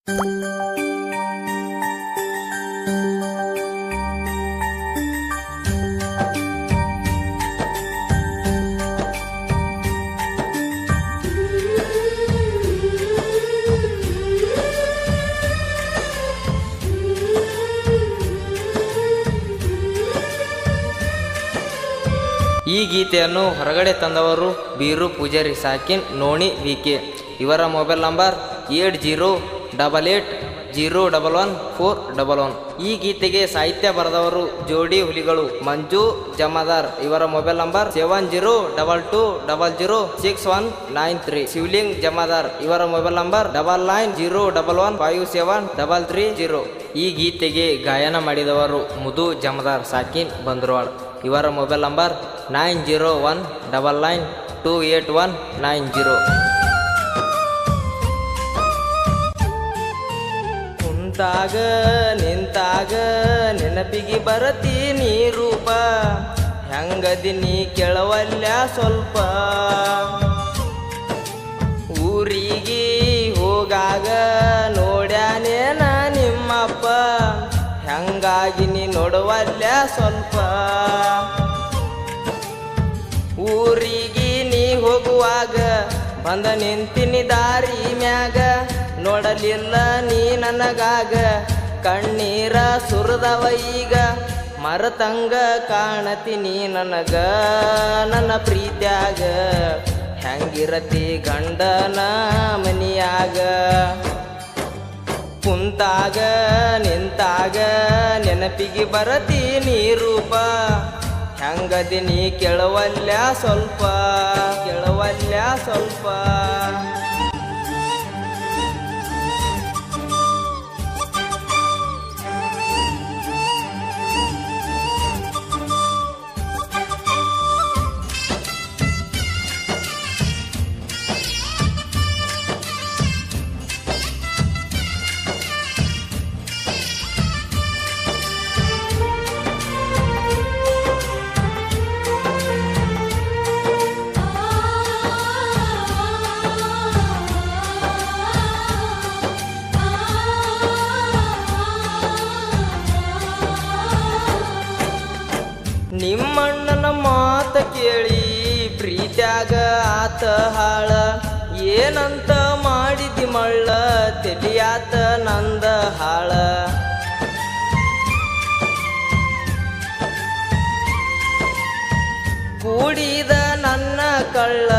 ಈ ಗೀತೆಯನ್ನು ಹೊರಗಡೆ ತಂದವರು ಬೀರು ಪೂಜಾರಿ ಸಾಕಿನ್ ನೋಣಿ ವಿಕೆ. ಇವರ ಮೊಬೈಲ್ ನಂಬರ್ 8088011411. ಈ ಗೀತೆಗೆ ಸಾಹಿತ್ಯ ಬರೆದವರು ಜೋಡಿ ಹುಲಿಗಳು ಮಂಜು ಜಮಾದಾರ್. ಇವರ ಮೊಬೈಲ್ ನಂಬರ್ 7022006193. ಶಿವಲಿಂಗ್ ಜಮಾದಾರ್. ಇವರ ಮೊಬೈಲ್ ನಂಬರ್ 9901115733. ಈ ಗೀತೆಗೆ ಗಾಯನ ಮಾಡಿದವರು ಮುದು ಜಮಾದಾರ್ ಸಾಕಿನ್ ಬಂದ್ರವಾಳ್. ಇವರ ಮೊಬೈಲ್ ನಂಬರ್ 9019928190. ಕುಂತಾಗ ನಿಂತಾಗ ನೆನಪಿಗೆ ಬರತೀನಿ ರೂಪ, ಹೆಂಗದಿನಿ ಕೆಳವಲ್ಯ ಸ್ವಲ್ಪ. ಊರಿಗೆ ಹೋಗಾಗ ನೋಡ್ಯಾನೇನ ನಿಮ್ಮಪ್ಪ, ಹೆಂಗಾಗಿ ನೀ ನೋಡುವಲ್ಯ ಸ್ವಲ್ಪ. ಊರಿಗೆ ನೀ ಹೋಗುವಾಗ ಬಂದ ನಿಂತಿನಿ ದಾರಿ ಮ್ಯಾಗ, ನೋಡಲಿಲ್ಲ ನೀ ನನಗಾಗ ಕಣ್ಣೀರ ಸುರದವ ಈಗ. ಮರತಂಗ ಕಾಣತೀನಿ ನನಗ ನನ್ನ ಪ್ರೀತ್ಯಾಗ, ಹೆಂಗಿರತಿ ಗಂಡನ ಮನಿಯಾಗ. ಕುಂತಾಗ ನಿಂತಾಗ ನೆನಪಿಗೆ ಬರತೀನಿ ರೂಪ, ಹೆಂಗದಿನಿ ಕೆಳವಲ್ಯ ಸ್ವಲ್ಪ ಕೆಳವಲ್ಯ ಸ್ವಲ್ಪ. ನಿಮ್ಮಣ್ಣನ ಮಾತ ಕೇಳಿ ಪ್ರೀತ್ಯಾಗ ಆತ ಹಾಳ, ಏನಂತ ಮಾಡಿದಿ ಮಳ್ಳ ತೆಲಿಯಾತ ನಂದ ಹಾಳ. ಕೂಡಿದ ನನ್ನ ಕಳ್ಳ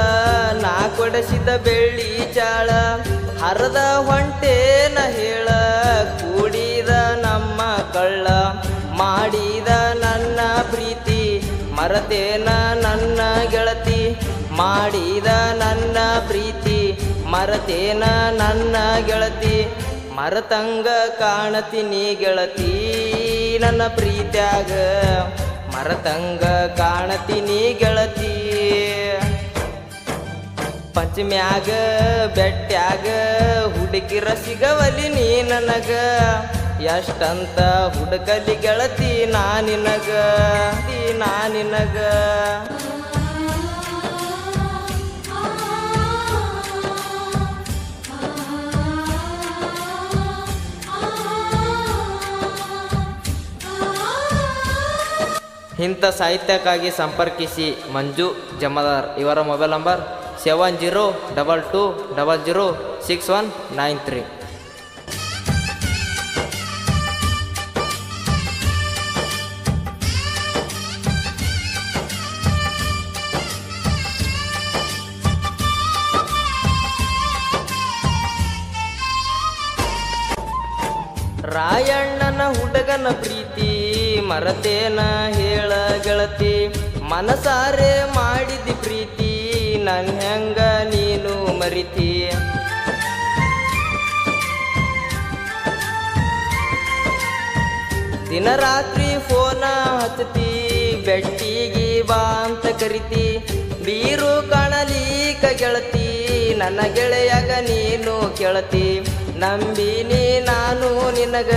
ನಾ ಕೊಡಿಸಿದ ಬೆಳ್ಳಿ ಚಾಳ, ಹರದ ಹೊಂಟೇನ ಹೇಳ ಕೂಡಿದ ನಮ್ಮ ಕಳ್ಳ. ಮಾಡಿದ ನನ್ನ ಪ್ರೀತಿ ಮರತೇನ ನನ್ನ ಗೆಳತಿ, ಮಾಡಿದ ನನ್ನ ಪ್ರೀತಿ ಮರತೇನ ನನ್ನ ಗೆಳತಿ. ಮರತಂಗ ಕಾಣತೀನಿ ಗೆಳತಿ ನನ್ನ ಪ್ರೀತ್ಯಾಗ, ಮರತಂಗ ಕಾಣತೀನಿ ಗೆಳತಿ. ಪಂಚಮ್ಯಾಗ ಬೆಟ್ಟ್ಯಾಗ ಹುಡುಗಿರ ಸಿಗವಲಿ ನೀ ನನಗ, ಎಷ್ಟಂತ ಹುಡುಕಲಿ ಗೆಳತಿ ನಾ ನಿನಗ ನಾ ನಿನಗ. ಇಂಥ ಸಾಹಿತ್ಯಕ್ಕಾಗಿ ಸಂಪರ್ಕಿಸಿ ಮಂಜು ಜಮಾದಾರ್. ಇವರ ಮೊಬೈಲ್ ನಂಬರ್ 7022006193. ರಾಯಣ್ಣನ ಹುಡುಗನ ಪ್ರೀತಿ ಮರತೇನ ಹೇಳ ಗೆಳತಿ, ಮನಸಾರೆ ಮಾಡಿದಿ ಪ್ರೀತಿ ನನ್ ಹೆಂಗ ನೀನು ಮರಿತಿ. ದಿನ ರಾತ್ರಿ ಫೋನ ಹಚ್ಚತಿ, ಬೆಟ್ಟಿಗೆ ಬಾ ಅಂತ ಕರಿತಿ. ಬೀರು ಕಾಣಲೀಕ ಗೆಳತಿ ನನ್ನ ಗೆಳೆಯಾಗ ನೀನು ಕೇಳತಿ. ನಂಬಿನಿ ನಾನು ನಿನಗ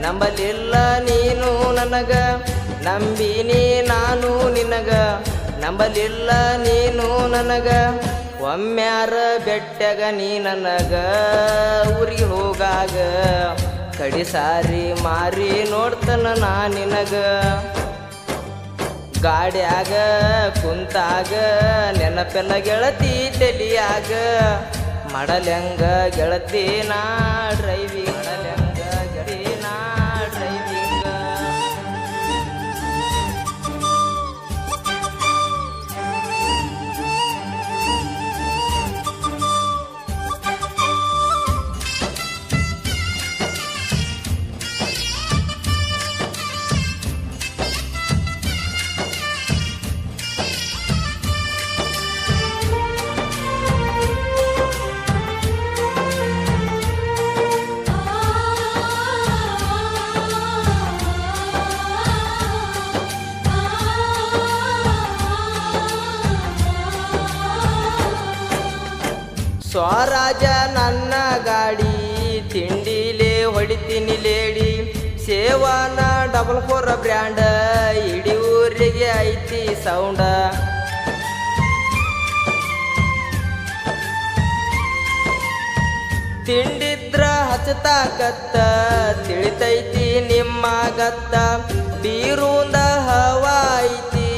ನಂಬಲಿಲ್ಲ ನೀನು ನನಗ, ನಂಬಿನಿ ನಾನು ನಿನಗ ನಂಬಲಿಲ್ಲ ನೀನು ನನಗ. ಒಮ್ಮ್ಯಾರ ಬೆಟ್ಟಗ ನೀ ನನಗ ಊರಿಗೆ ಹೋಗಾಗ ಕಡಿ ಸಾರಿ ಮಾರಿ ನೋಡ್ತನ ನಾ ನಿನಗ ಗಾಡ್ಯಾಗ ಕುಂತಾಗ ನೆನಪೆಲ್ಲ ಗೆಳತಿ ತಲಿಯಾಗ ಮಾಡಲ್ಯಂಗ ಗೆಳತಿ ನಾ ಡ್ರೈವಿಂಗ್ ಮಾಡಲ್ಯಂಗ ಗೆಳತಿ ನಾ ಡ್ರೈವಿಂಗ್ ಸ್ವರಾಜ ನನ್ನ ಗಾಡಿ ತಿಂಡಿಲೇ ಹೊಡಿತೀನಿ ಲೇಡಿ ಸೇವಾನ 44 ಬ್ರ್ಯಾಂಡ ಇಡೀ ಊರಿಗೆ ಐತಿ ಸೌಂಡ ತಿಂಡಿದ್ರ ಹಚ್ಚತಾಕತ್ತ ತಿಳಿತೈತಿ ನಿಮ್ಮ ಗತ್ತ ಬೀರುಂದ ಹವಾ ಐತಿ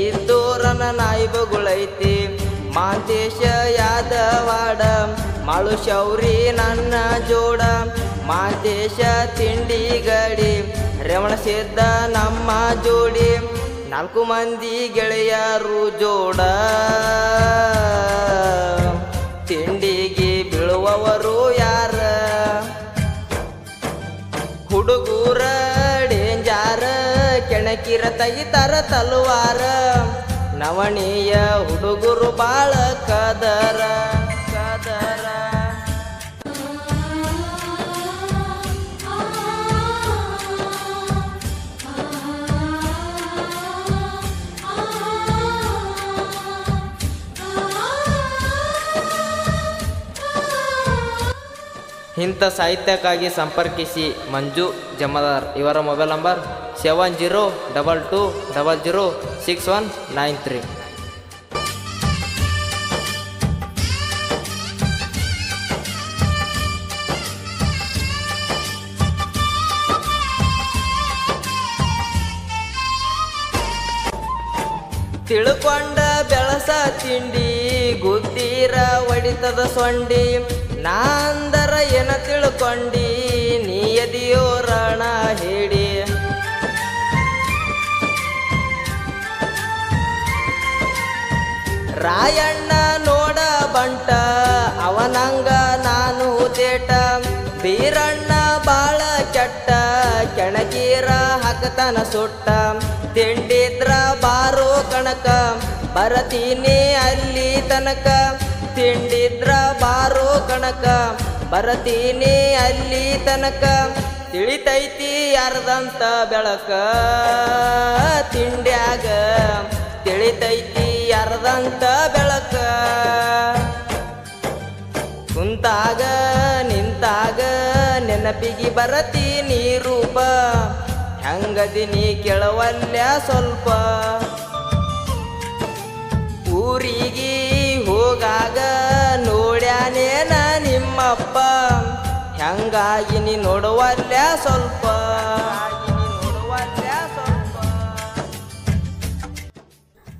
ಇದ್ದೋರನ ನಾಯಿಬಗುಳೈತಿ ಮಾಂತೇಶ ಯಾದವಾಡ ಮಾಳು ಶೌರಿ ನನ್ನ ಜೋಡ ಮಾಂತೇಶ ತಿಂಡಿ ಗಡಿ ರೇವಣ ಸಿದ್ಧ ನಮ್ಮ ಜೋಡಿ 4 ಮಂದಿ ಗೆಳೆಯರು ಜೋಡ ತಿಂಡಿಗೆ ಬೀಳುವವರು ಯಾರ ಹುಡುಗೂರ ಡೇಂಜಾರ ಕೆಣಕಿರ ತೆಗಿತಾರ ತಲವಾರ ನವಣೀಯ ಹುಡುಗರು ಬಾಳ ಕದರ ಕದರ ಇಂಥ ಸಾಹಿತ್ಯಕ್ಕಾಗಿ ಸಂಪರ್ಕಿಸಿ ಮಂಜು ಜಮದಾರ್. ಇವರ ಮೊಬೈಲ್ ನಂಬರ್ 7022006193. ತಿಳ್ಕೊಂಡ ಬೆಳಸ ತಿಂಡಿ ಗುದ್ದೀರ ಹೊಡಿತದ ಸೊಂಡಿ ನಾ ಅಂದರ ಏನ ತಿಳ್ಕೊಂಡಿ ನೀ ಎದಿಯೋ ರಣ ಹೇಳಿ ರಾಯಣ್ಣ ನೋಡ ಬಂಟ ಅವನಂಗ ನಾನು ತೇಟ ಬೀರಣ್ಣ ಬಾಳ ಕೆಟ್ಟ ಕೆಣಕೀರ ಹಾಕತನ ಸುಟ್ಟ ತಿಂಡಿದ್ರ ಬಾರೋ ಕಣಕ ಬರತೀನಿ ಅಲ್ಲಿ ತನಕ ತಿಂಡಿದ್ರ ಬಾರೋ ಕಣಕ ಬರತೀನಿ ಅಲ್ಲಿ ತನಕ ತಿಳಿತೈತಿ ಯಾರದಂತ ಬೆಳಕ ತಿಂಡ್ಯಾಗ ತಿಳಿತೈತಿ ಯಾರದಂತ ಬೆಳಕ ಕುಂತಾಗ ನಿಂತಾಗ ನೆನಪಿಗೆ ಬರತೀನಿ ರೂಪ ಹೆಂಗದಿನಿ ಕೆಳವಲ್ಯ ಸ್ವಲ್ಪ ಊರಿಗೆ ಹೋಗಾಗ ನೋಡ್ಯಾನೇನ ನಿಮ್ಮಪ್ಪ ಹೆಂಗಾಗಿ ನೀ ನೋಡುವಲ್ಯ ಸ್ವಲ್ಪ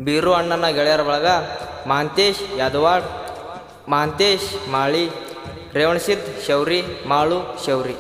ಬೀರು ಅಣ್ಣನ ಗೆಳೆಯರ ಬಳಗ ಮಾಂತೇಶ್ ಯಾದವಾಡ್, ಮಾಂತೇಶ್ ಮಾಳಿ, ರೇವಣಸಿದ್ಧ ಶೌರಿ, ಮಾಳು ಶೌರಿ.